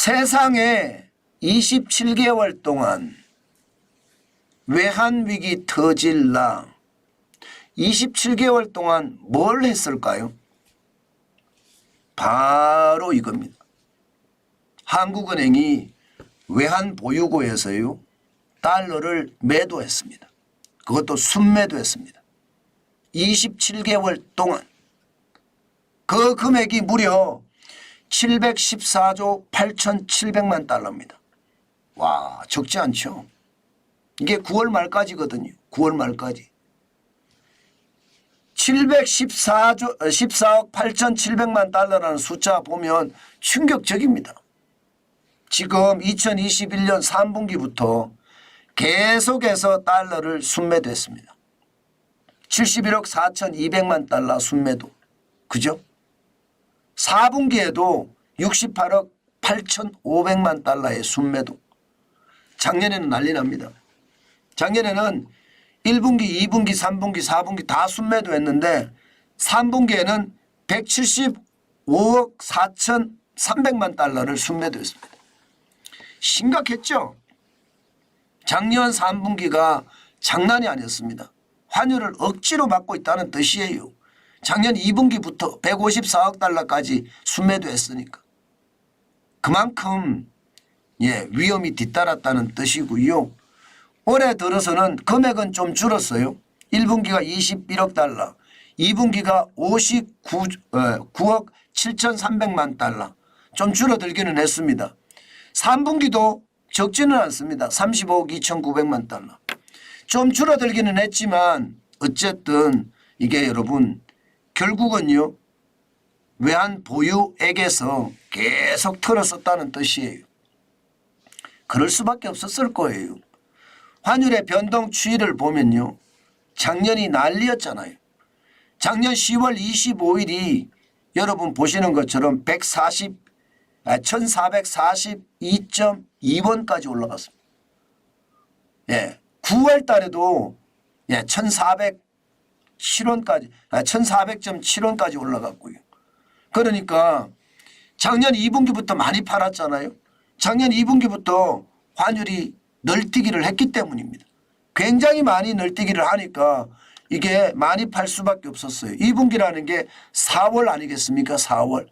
세상에 27개월 동안 외환위기 터질라 27개월 동안 뭘 했을까요? 바로 이겁니다. 한국은행이 외환보유고에서요 달러를 매도했습니다. 그것도 순매도했습니다. 27개월 동안 그 금액이 무려 714조 8,700만 달러입니다. 와, 적지 않죠. 이게 9월 말까지거든요. 9월 말까지. 14억 8,700만 달러라는 숫자 보면 충격적입니다. 지금 2021년 3분기부터 계속해서 달러를 순매도했습니다. 71억 4,200만 달러 순매도. 그죠? 4분기에도 68억 8,500만 달러의 순매도. 작년에는 난리 납니다. 작년에는 1분기, 2분기, 3분기, 4분기 다 순매도 했는데 3분기에는 175억 4,300만 달러를 순매도 했습니다. 심각했죠? 작년 3분기가 장난이 아니었습니다. 환율을 억지로 막고 있다는 뜻이에요. 작년 2분기부터 154억 달러까지 순매도 했으니까. 그만큼 위험이 뒤따랐다는 뜻이고요. 올해 들어서는 금액은 좀 줄었어요. 1분기가 21억 달러, 2분기가 59억 7,300만 달러. 좀 줄어들기는 했습니다. 3분기도 적지는 않습니다. 35억 2,900만 달러. 좀 줄어들기는 했지만 어쨌든 이게 여러분 결국은요 외환 보유액에서 계속 털었었다는 뜻이에요. 그럴 수밖에 없었을 거예요. 환율의 변동 추이를 보면요. 작년이 난리였잖아요. 작년 10월 25일이 여러분 보시는 것처럼 1442.2원까지 올라갔습니다. 9월 달에도 1407원까지 1400.7원까지 올라갔고요. 그러니까 작년 2분기부터 많이 팔았잖아요. 작년 2분기부터 환율이 널뛰기를 했기 때문입니다. 굉장히 많이 널뛰기를 하니까 이게 많이 팔 수밖에 없었어요. 2분기라는 게 4월 아니겠습니까? 4월,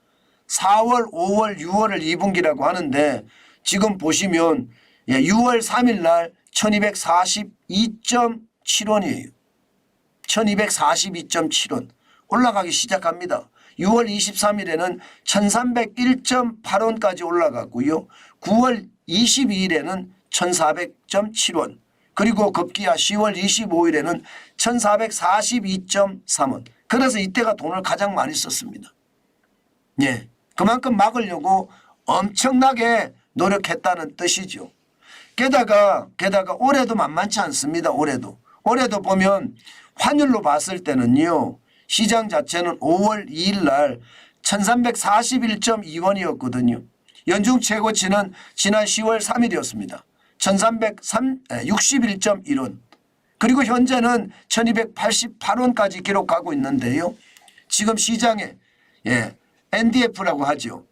5월, 6월을 2분기라고 하는데 지금 보시면 6월 3일 날 1242.7원이에요. 1242.7원 올라가기 시작합니다. 6월 23일에는 1301.8원까지 올라갔고요. 9월 22일에는 1400.7원 그리고 급기야 10월 25일에는 1442.3원. 그래서 이때가 돈을 가장 많이 썼습니다. 그만큼 막으려고 엄청나게 노력했다는 뜻이죠. 게다가 올해도 만만치 않습니다. 올해도 보면 환율로 봤을 때는요. 시장 자체는 5월 2일 날 1341.2원이었거든요. 연중 최고치는 지난 10월 3일이었습니다. 1361.1원. 그리고 현재는 1288원까지 기록하고 있는데요. 지금 시장에 NDF라고 하죠.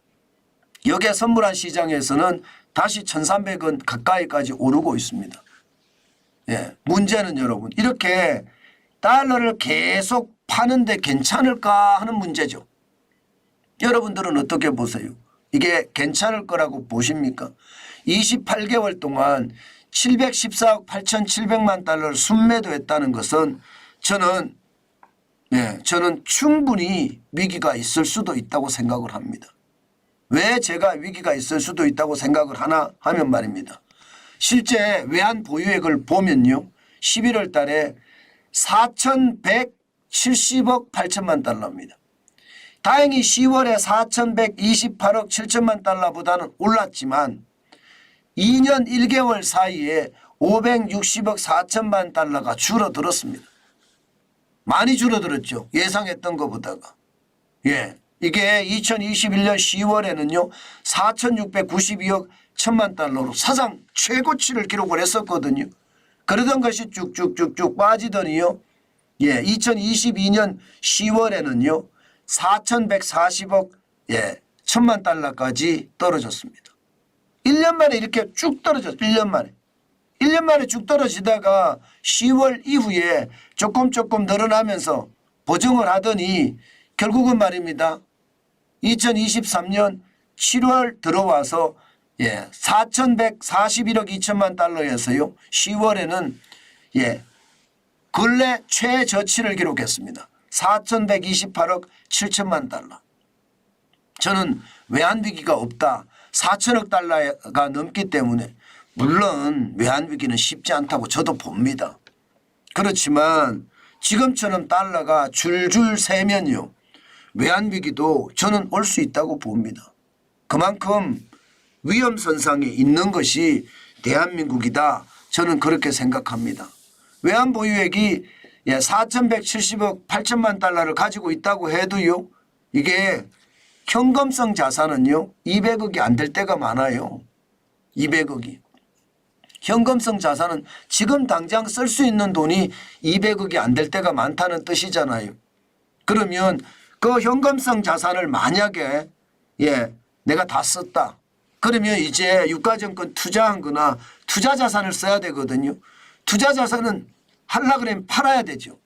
여기에 선물한 시장에서는 다시 1300원 가까이까지 오르고 있습니다. 문제는 여러분 이렇게 달러를 계속 파는데 괜찮을까 하는 문제죠. 여러분들은 어떻게 보세요? 이게 괜찮을 거라고 보십니까? 28개월 동안 714억 8,700만 달러를 순매도했다는 것은 저는 충분히 위기가 있을 수도 있다고 생각을 합니다. 왜 제가 위기가 있을 수도 있다고 생각을 하나 하면 말입니다. 실제 외환 보유액을 보면요. 11월 달에 4,170억 8천만 달러입니다. 다행히 10월에 4,128억 7천만 달러보다는 올랐지만 2년 1개월 사이에 560억 4천만 달러가 줄어들었습니다. 많이 줄어들었죠. 예상했던 것보다가. 이게 2021년 10월에는요. 4,692억 1천만 달러로 사상 최고치를 기록을 했었거든요. 그러던 것이 쭉쭉쭉쭉 빠지더니요. 2022년 10월에는요. 4,140억 1천만 달러까지 떨어졌습니다. 1년 만에 이렇게 쭉 떨어졌어요. 1년 만에. 1년 만에 쭉 떨어지다가 10월 이후에 조금 늘어나면서 보정을 하더니 결국은 말입니다. 2023년 7월 들어와서 4,141억 2천만 달러에서요. 10월에는 근래 최저치를 기록했습니다. 4,128억 7천만 달러. 저는 외환위기가 없다. 4천억 달러가 넘기 때문에 물론 외환위기는 쉽지 않다고 저도 봅니다. 그렇지만 지금처럼 달러가 줄줄 새면요. 외환위기도 저는 올 수 있다고 봅니다. 그만큼 위험선상에 있는 것이 대한민국이다. 저는 그렇게 생각합니다. 외환보유액이 4,170억 8천만 달러를 가지고 있다고 해도요. 이게 현금성 자산은요. 200억이 안 될 때가 많아요. 200억이. 현금성 자산은 지금 당장 쓸 수 있는 돈이 200억이 안 될 때가 많다는 뜻이잖아요. 그러면 그 현금성 자산을 만약에 내가 다 썼다. 그러면 이제 유가증권 투자한 거나 투자자산을 써야 되거든요. 투자자산은 하려고 그러면 팔아야 되죠.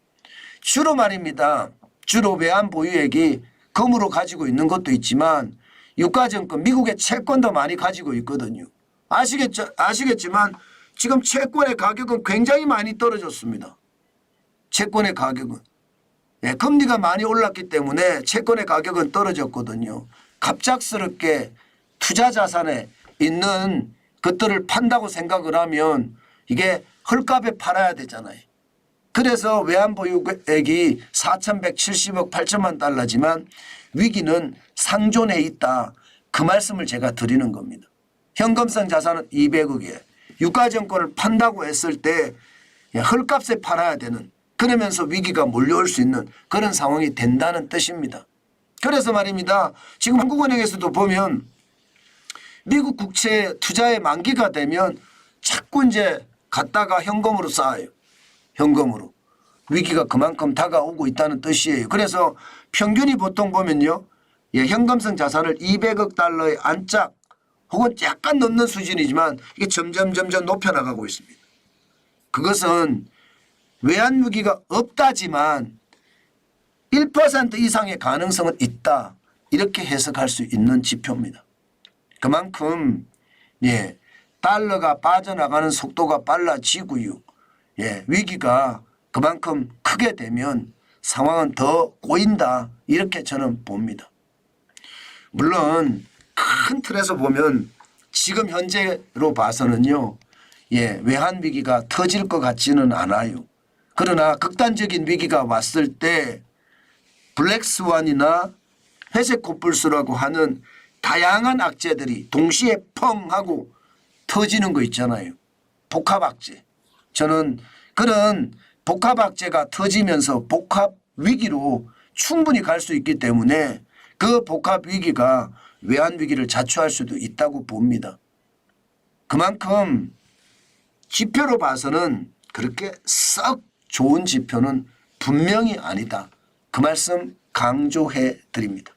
주로 말입니다. 주로 외환보유액이 금으로 가지고 있는 것도 있지만 유가증권 미국의 채권도 많이 가지고 있거든요. 아시겠지만 지금 채권의 가격은 굉장히 많이 떨어졌습니다. 채권의 가격은. 금리가 많이 올랐기 때문에 채권의 가격은 떨어졌거든요. 갑작스럽게 투자자산에 있는 것들을 판다고 생각을 하면 이게 헐값에 팔아야 되잖아요. 그래서 외환보유액이 4,170억 8천만 달러지만 위기는 상존해 있다. 그 말씀을 제가 드리는 겁니다. 현금성 자산은 200억이에요. 유가증권을 판다고 했을 때 헐값에 팔아야 되는 그러면서 위기가 몰려올 수 있는 그런 상황이 된다는 뜻입니다. 그래서 말입니다. 지금 한국은행에서도 보면 미국 국채 투자의 만기가 되면 자꾸 이제 갖다가 현금으로 쌓아요. 현금으로. 위기가 그만큼 다가오고 있다는 뜻이에요. 그래서 평균이 보통 보면요. 현금성 자산을 200억 달러의 안짝 혹은 약간 넘는 수준이지만 이게 점점 높여나가고 있습니다. 그것은 외환위기가 없다지만 1% 이상의 가능성은 있다. 이렇게 해석할 수 있는 지표입니다. 그만큼 달러가 빠져나가는 속도가 빨라지고요. 위기가 그만큼 크게 되면 상황은 더 꼬인다. 이렇게 저는 봅니다. 물론 큰 틀에서 보면 지금 현재로 봐서는요. 외환위기가 터질 것 같지는 않아요. 그러나 극단적인 위기가 왔을 때 블랙스완이나 회색 코뿔소라고 하는 다양한 악재들이 동시에 펑 하고 터지는 거 있잖아요. 복합악재. 저는 그런 복합악재가 터지면서 복합위기로 충분히 갈 수 있기 때문에 그 복합위기가 외환위기를 자초할 수도 있다고 봅니다. 그만큼 지표로 봐서는 그렇게 썩 좋은 지표는 분명히 아니다. 그 말씀 강조해 드립니다.